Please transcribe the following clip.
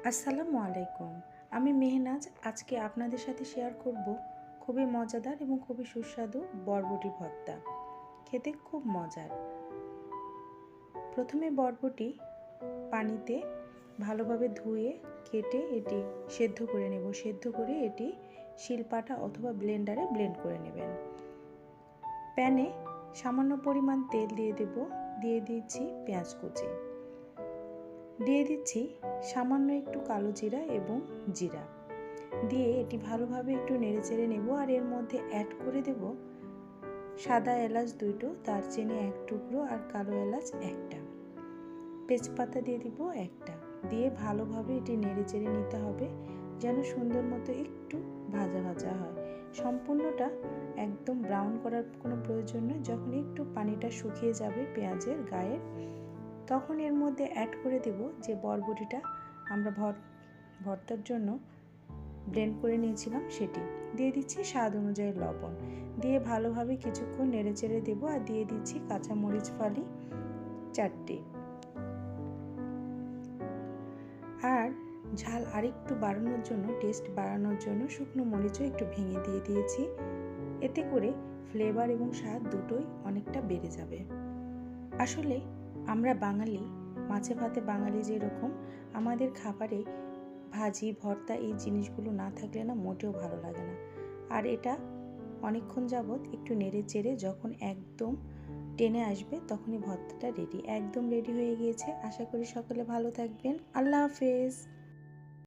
আসসালামু আলাইকুম। আমি মেহনাজ। আজকে আপনাদের সাথে শেয়ার করব খুবই মজাদার এবং খুবই সুস্বাদু বরবটি ভর্তা। খেতে খুব মজার। প্রথমে বরবটি পানিতে ভালোভাবে ধুয়ে কেটে এটি সেদ্ধ করে নেব। সেদ্ধ করে এটি শিলপাটা অথবা ব্লেন্ডারে ব্লেন্ড করে নেবেন। প্যানে সামান্য পরিমাণ তেল দিয়ে দেব। দিয়ে দিচ্ছি পেঁয়াজ কুচি। দিয়ে দিচ্ছি সামান্য একটু কালো জিরা এবং জিরা দিয়ে এটি ভালোভাবে একটু নেড়েচেড়ে নেব। আর এর মধ্যে অ্যাড করে দেব সাদা এলাচ দুটো, দারচিনি এক টুকরো আর কালো এলাচ একটা, তেজপাতা দিয়ে দিব একটা। দিয়ে ভালোভাবে এটি নেড়েচেড়ে নিতে হবে যেন সুন্দর মতো একটু ভাজা ভাজা হয়। সম্পূর্ণটা একদম ব্রাউন করার কোনো প্রয়োজন নেই। যখন একটু পানিটা শুকিয়ে যাবে পেঁয়াজের গায়ে, তখন এর মধ্যে অ্যাড করে দেব যে বরবটিটা আমরা ভর্তার জন্য ব্লেন্ড করে নিয়েছিলাম সেটি। দিয়ে দিচ্ছি স্বাদ অনুযায়ী লবণ। দিয়ে ভালোভাবে কিছুক্ষণ নেড়েচেড়ে দেবো। আর দিয়ে দিচ্ছি কাঁচামরিচ ফালি 4টে। আর ঝাল আরেকটু বাড়ানোর জন্য, টেস্ট বাড়ানোর জন্য শুকনো মরিচও একটু ভেঙে দিয়ে দিয়েছি। এতে করে ফ্লেভার এবং স্বাদ দুটোই অনেকটা বেড়ে যাবে। আসলে আমরা বাঙালি, মাছে ভাতে বাঙালি যেরকম, আমাদের খাবারে ভাজি ভর্তা এই জিনিসগুলো না থাকলে না মোটেও ভালো লাগে না। আর এটা অনেকক্ষণ যাবৎ একটু নেড়ে চেড়ে যখন একদম টেনে আসবে তখনই ভর্তাটা রেডি, একদম রেডি হয়ে গিয়েছে। আশা করি সকলে ভালো থাকবেন। আল্লাহ হাফেজ।